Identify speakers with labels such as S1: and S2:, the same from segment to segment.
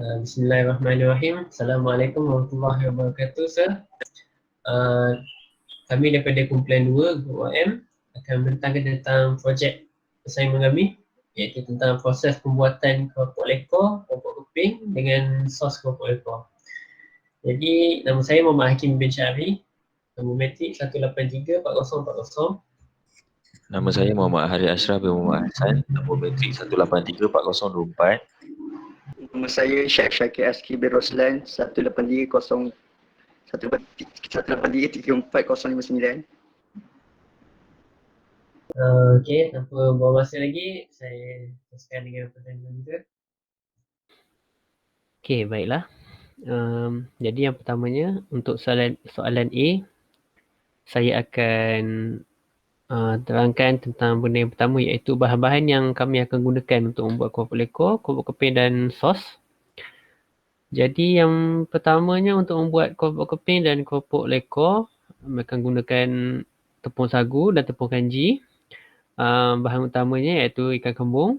S1: Bismillahirrahmanirrahim. Assalamualaikum warahmatullahi wabarakatuh, sir. Uh, Kami daripada kumpulan 2 Group OM akan membentangkan tentang projek assignment kami, iaitu tentang proses pembuatan keropok lekor, keropok keping dengan sos keropok lekor. Jadi, nama saya Muhammad Hakim bin Syari, nombor matrik 1834040.
S2: Nama saya Muhammad Harith Ashraf bin Muhammad Hassan, nombor matrik 1834024.
S3: Nama saya Syekh Syakir Aski bin Roslan, 1833409.
S1: Okey, tanpa buang masa lagi, saya teruskan dengan pertanyaan kita.
S4: Okey, baiklah. Jadi yang pertamanya, untuk soalan A, saya akan terangkan tentang benda yang pertama, iaitu bahan-bahan yang kami akan gunakan untuk membuat keropok lekor, keropok keping dan sos. Jadi yang pertamanya, untuk membuat keropok keping dan keropok lekor, kami akan gunakan tepung sagu dan tepung kanji. Bahan utamanya iaitu ikan kembung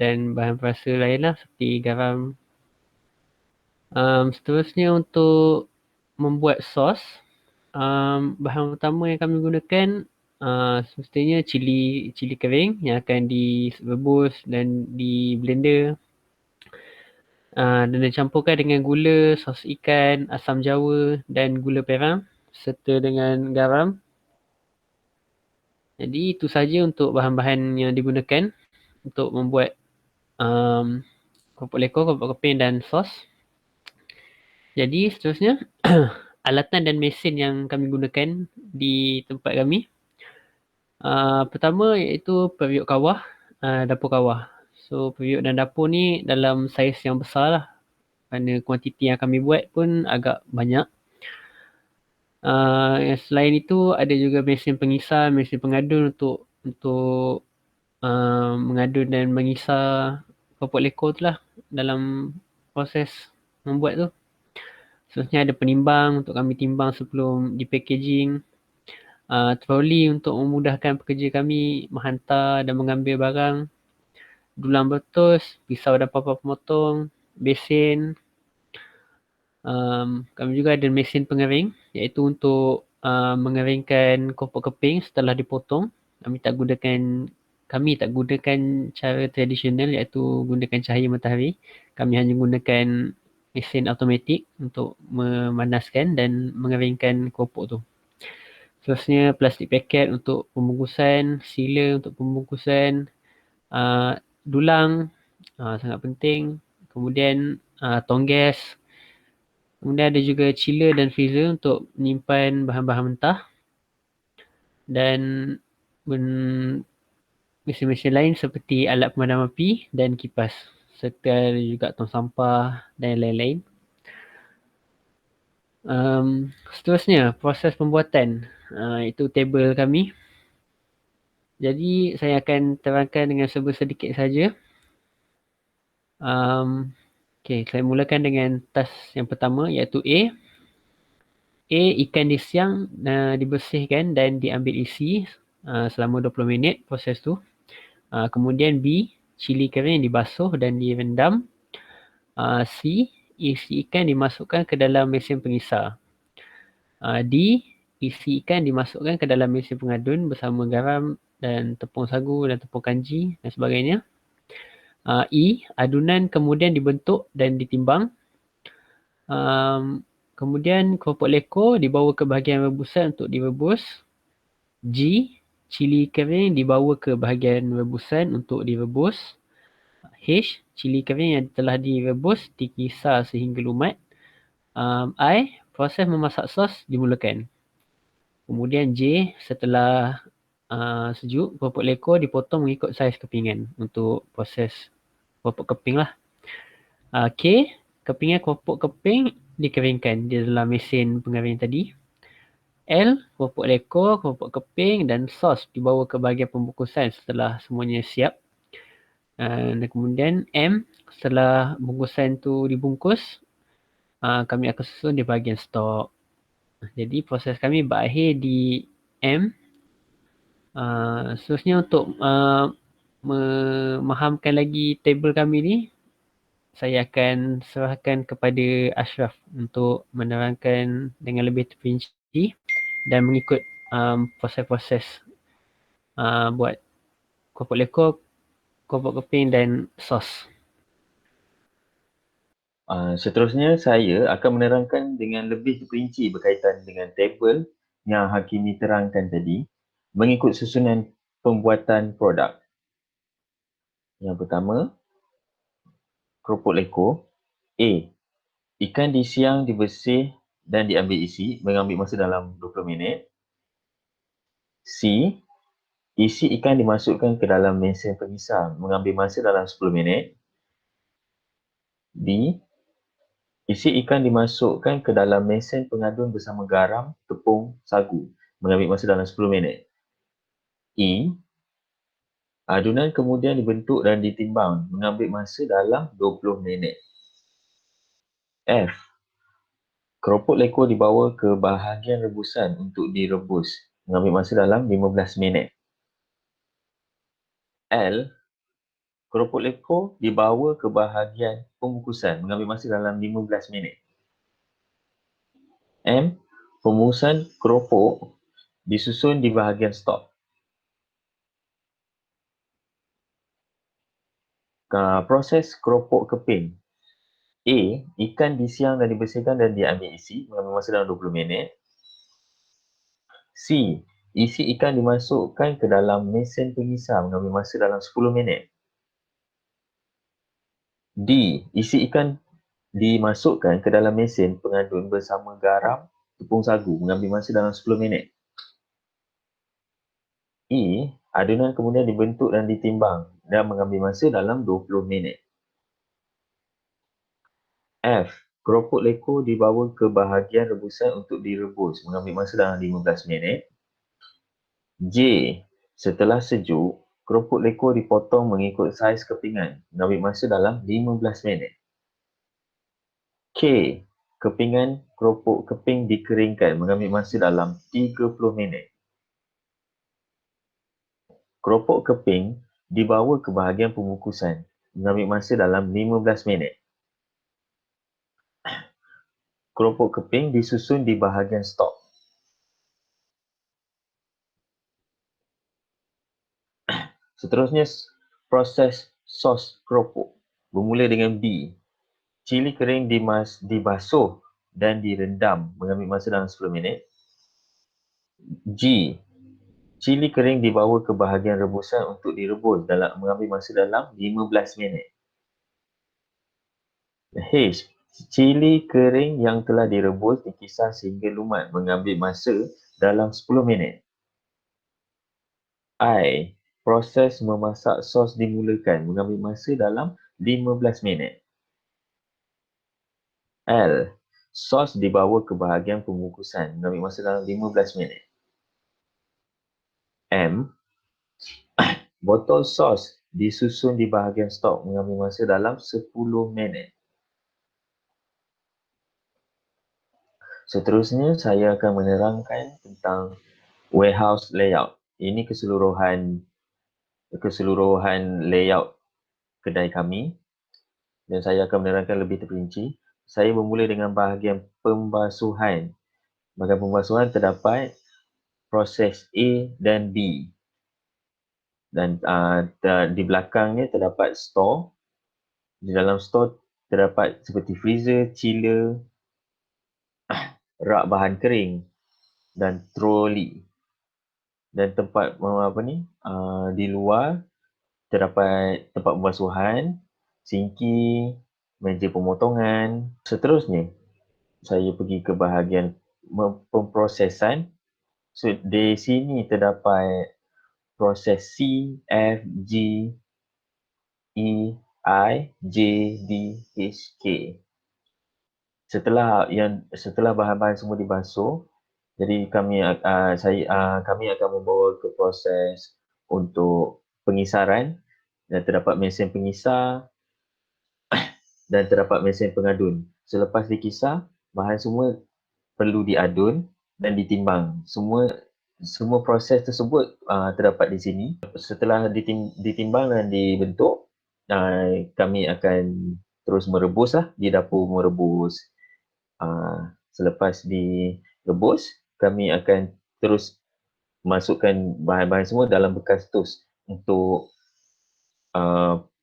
S4: dan bahan perasa lainlah seperti garam. Seterusnya, untuk membuat sos, bahan utama yang kami gunakan semestinya cili kering yang akan direbus dan di blender dan dicampurkan dengan gula, sos ikan, asam jawa dan gula perang serta dengan garam. Jadi itu saja untuk bahan-bahan yang digunakan untuk membuat keropok lekor, keropok keping dan sos. Jadi seterusnya, alatan dan mesin yang kami gunakan di tempat kami. Pertama iaitu periuk kawah, dapur kawah. So periuk dan dapur ni dalam saiz yang besar lah, kerana kuantiti yang kami buat pun agak banyak. Selain itu, ada juga mesin pengisar, mesin pengadun untuk mengadun dan mengisar keropok lekor tu lah dalam proses membuat tu. Seterusnya ada penimbang untuk kami timbang sebelum di packaging. Troli untuk memudahkan pekerja kami menghantar dan mengambil barang. Dulang beletus, pisau dan papan pemotong, besen. Kami juga ada mesin pengering, iaitu untuk mengeringkan keropok keping setelah dipotong. Kami tak gunakan cara tradisional, iaitu gunakan cahaya matahari. Kami hanya gunakan mesin automatik untuk memanaskan dan mengeringkan keropok tu. Seterusnya, plastik paket untuk pembungkusan, sealer untuk pembungkusan, dulang sangat penting. Kemudian tong gas. Kemudian ada juga chiller dan freezer untuk menyimpan bahan-bahan mentah. Dan mesin-mesin lain seperti alat pemadam api dan kipas. Serta juga tong sampah dan lain-lain. Seterusnya, proses pembuatan. Itu table kami. Jadi saya akan terangkan dengan sedikit saja. Okey, saya mulakan dengan task yang pertama, iaitu A. Ikan disiang, dibersihkan dan diambil isi selama 20 minit proses tu. Kemudian B, cili kering dibasuh dan direndam. C, isi ikan dimasukkan ke dalam mesin pengisar. D, isi ikan dimasukkan ke dalam mesin pengadun bersama garam dan tepung sagu dan tepung kanji dan sebagainya. E, adunan kemudian dibentuk dan ditimbang. Kemudian keropok lekor dibawa ke bahagian rebusan untuk direbus. G, cili kering dibawa ke bahagian rebusan untuk direbus. H, cili kering yang telah direbus dikisar sehingga lumat. I, proses memasak sos dimulakan. Kemudian J, setelah sejuk, keropok lekor dipotong mengikut saiz kepingan untuk proses keropok keping lah. K, kepingan keropok keping dikeringkan di dalam mesin pengering tadi. L, keropok lekor, keropok keping dan sos dibawa ke bahagian pembungkusan setelah semuanya siap. Dan kemudian M, setelah bungkusan tu dibungkus, kami akan susun di bahagian stok. Jadi proses kami berakhir di M. Seterusnya, untuk memahamkan lagi table kami ni, saya akan serahkan kepada Ashraf untuk menerangkan dengan lebih terperinci dan mengikut proses-proses buat keropok lekor, keropok keping dan sos.
S2: Seterusnya, saya akan menerangkan dengan lebih terperinci berkaitan dengan tabel yang Hakimi terangkan tadi mengikut susunan pembuatan produk. Yang pertama, keropok lekor. A. Ikan disiang, dibersih dan diambil isi, mengambil masa dalam 20 minit. C. Isi ikan dimasukkan ke dalam mesin pengisar, mengambil masa dalam 10 minit. D. Isi ikan dimasukkan ke dalam mesin pengadun bersama garam, tepung, sagu, mengambil masa dalam 10 minit. E. Adunan kemudian dibentuk dan ditimbang, mengambil masa dalam 20 minit. F. Keropok lekor dibawa ke bahagian rebusan untuk direbus, mengambil masa dalam 15 minit. L. Keropok lekor dibawa ke bahagian pengukusan, mengambil masa dalam 15 minit. M. Pengukusan keropok disusun di bahagian stok. Proses keropok keping. A. Ikan disiang dan dibersihkan dan diambil isi, mengambil masa dalam 20 minit. C. Isi ikan dimasukkan ke dalam mesin pengisar, mengambil masa dalam 10 minit. D. Isi ikan dimasukkan ke dalam mesin pengadun bersama garam, tepung sagu, mengambil masa dalam 10 minit. E. Adunan kemudian dibentuk dan ditimbang dan mengambil masa dalam 20 minit. F. Keropok lekor dibawa ke bahagian rebusan untuk direbus, mengambil masa dalam 15 minit. J. Setelah sejuk, keropok lekor dipotong mengikut saiz kepingan, mengambil masa dalam 15 minit. K. Kepingan keropok keping dikeringkan, mengambil masa dalam 30 minit. Keropok keping dibawa ke bahagian pengukusan, mengambil masa dalam 15 minit. Keropok keping disusun di bahagian stok. Seterusnya, proses sos keropok. Bermula dengan B. Cili kering dibasuh dan direndam, mengambil masa dalam 10 minit. G. Cili kering dibawa ke bahagian rebusan untuk direbus mengambil masa dalam 15 minit. H. Cili kering yang telah direbus dikisar sehingga lumat, mengambil masa dalam 10 minit. I. Proses memasak sos dimulakan, mengambil masa dalam 15 minit. L. Sos dibawa ke bahagian pengukusan, mengambil masa dalam 15 minit. M. Botol sos disusun di bahagian stok, mengambil masa dalam 10 minit. Seterusnya, saya akan menerangkan tentang warehouse layout. Ini keseluruhan layout kedai kami dan saya akan menerangkan lebih terperinci. Saya bermula dengan bahagian pembasuhan. Bahagian pembasuhan terdapat proses A dan B. Dan di belakangnya terdapat store. Di dalam store terdapat seperti freezer, chiller, rak bahan kering dan troli. Dan tempat di luar terdapat tempat pembasuhan, sinki, meja pemotongan. Seterusnya, saya pergi ke bahagian pemprosesan. So, di sini terdapat proses C, F, G, E, I, J, D, H, K. Setelah bahan-bahan semua dibasuh, jadi kami akan membawa ke proses untuk pengisaran dan terdapat mesin pengisar dan terdapat mesin pengadun. Selepas dikisar, bahan semua perlu diadun dan ditimbang. Semua proses tersebut terdapat di sini. Setelah ditimbang dan dibentuk, kami akan terus merebus lah di dapur, merebus. Selepas direbus, kami akan terus masukkan bahan-bahan semua dalam bekas toast untuk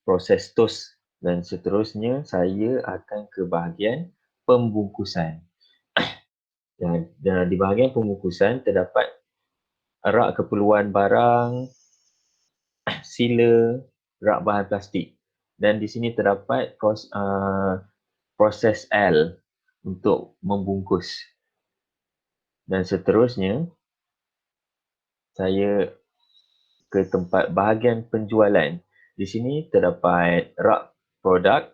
S2: proses toast, dan seterusnya saya akan ke bahagian pembungkusan. Dan di bahagian pembungkusan terdapat rak keperluan barang, sila, rak bahan plastik. Dan di sini terdapat proses L untuk membungkus. Dan seterusnya, saya ke tempat bahagian penjualan. Di sini terdapat rak produk.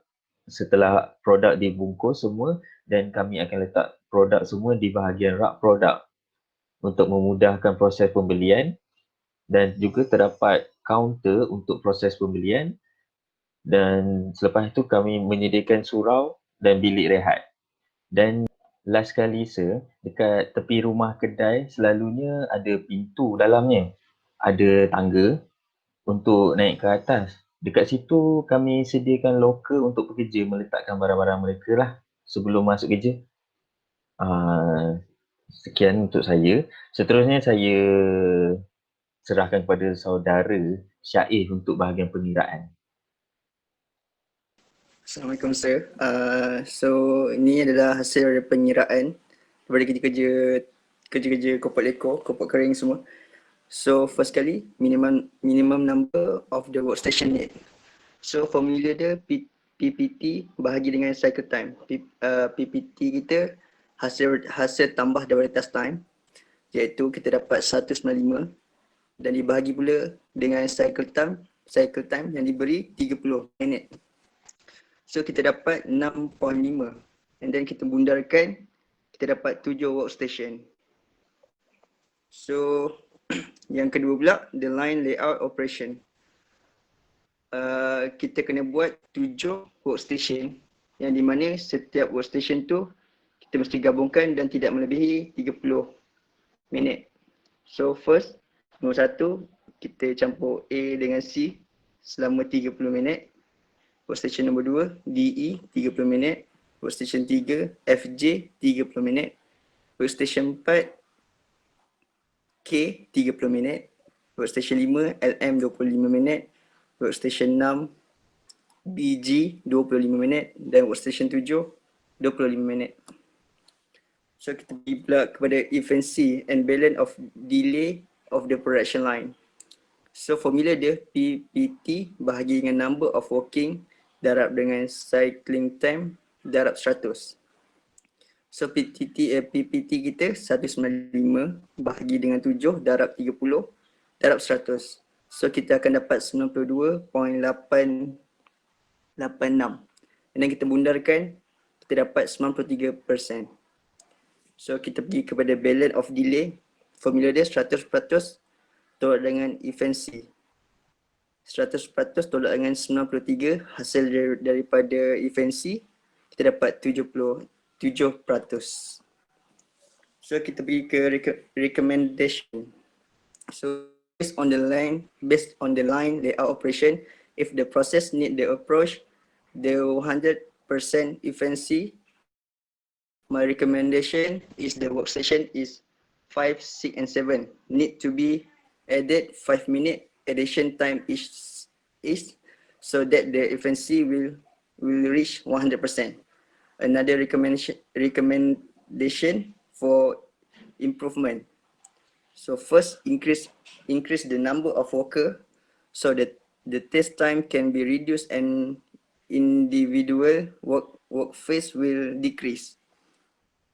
S2: Setelah produk dibungkus semua, dan kami akan letak produk semua di bahagian rak produk untuk memudahkan proses pembelian. Dan juga terdapat kaunter untuk proses pembelian, dan selepas itu kami menyediakan surau dan bilik rehat. Dan last kali dekat tepi rumah kedai selalunya ada pintu dalamnya, ada tangga untuk naik ke atas. Dekat situ kami sediakan loker untuk pekerja meletakkan barang-barang mereka lah sebelum masuk kerja. Sekian untuk saya. Seterusnya saya serahkan kepada saudara Syaif untuk bahagian pengiraan.
S3: Assalamualaikum sir. So ini adalah hasil dari pengiraan daripada kerja-kerja Kopok Leko, Kopok Kering semua. So first kali minimum number of the workstation need. So formula dia PPT bahagi dengan cycle time. PPT kita hasil tambah daripada test time, iaitu kita dapat 195 dan dibahagi pula dengan cycle time yang diberi 30 minit. So kita dapat 6.5 and then kita bundarkan, kita dapat 7 workstation. So yang kedua pula, the line layout operation. Kita kena buat 7 workstation yang di mana setiap workstation tu kita mesti gabungkan dan tidak melebihi 30 minit. So first, nombor 1, kita campur A dengan C selama 30 minit. Workstation nombor 2, DE 30 minit. Workstation 3, FJ 30 minit. Workstation 4, K 30 minit. Workstation 5, LM 25 minit. Workstation 6, BG 25 minit. Dan workstation 7, 25 minit. So kita pergi pula kepada efficiency and balance of delay of the production line. So formula dia PPT bahagi dengan number of working darab dengan cycling time darab 100. So PPT kita 195 bahagi dengan 7 darab 30 darab 100. So kita akan dapat 92.886. Dan kita bundarkan, kita dapat 93%. So kita pergi kepada balance of delay. Formula dia 100% tolak dengan efficiency. 100% tolak dengan 93 hasil daripada efficiency, kita dapat 77%. So kita pergi ke recommendation. So based on the line layout operation, if the process need the approach the 100% efficiency, my recommendation is the workstation is 5, 6 and 7 need to be added 5 minute addition time each so that the efficiency will reach 100%. Another recommendation for improvement. So first, increase the number of worker so that the test time can be reduced and individual work phase will decrease.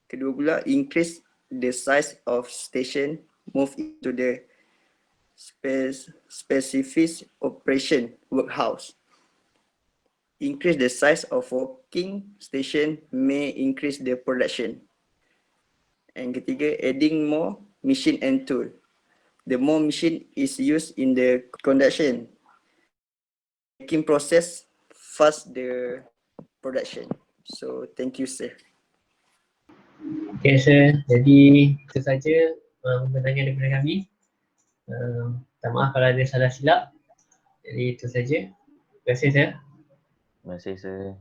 S3: Kedua pula, increase the size of station, move into the specific operation workhouse. Increase the size of working station may increase the production. And ketiga, adding more machine and tool. The more machine is used in the conduction, making process fast the production. So thank you sir.
S1: Okay sir, jadi itu saja pertanyaan daripada kami. Minta maaf kalau ada salah silap. Jadi itu saja. Terima kasih sir.
S2: Terima kasih sir.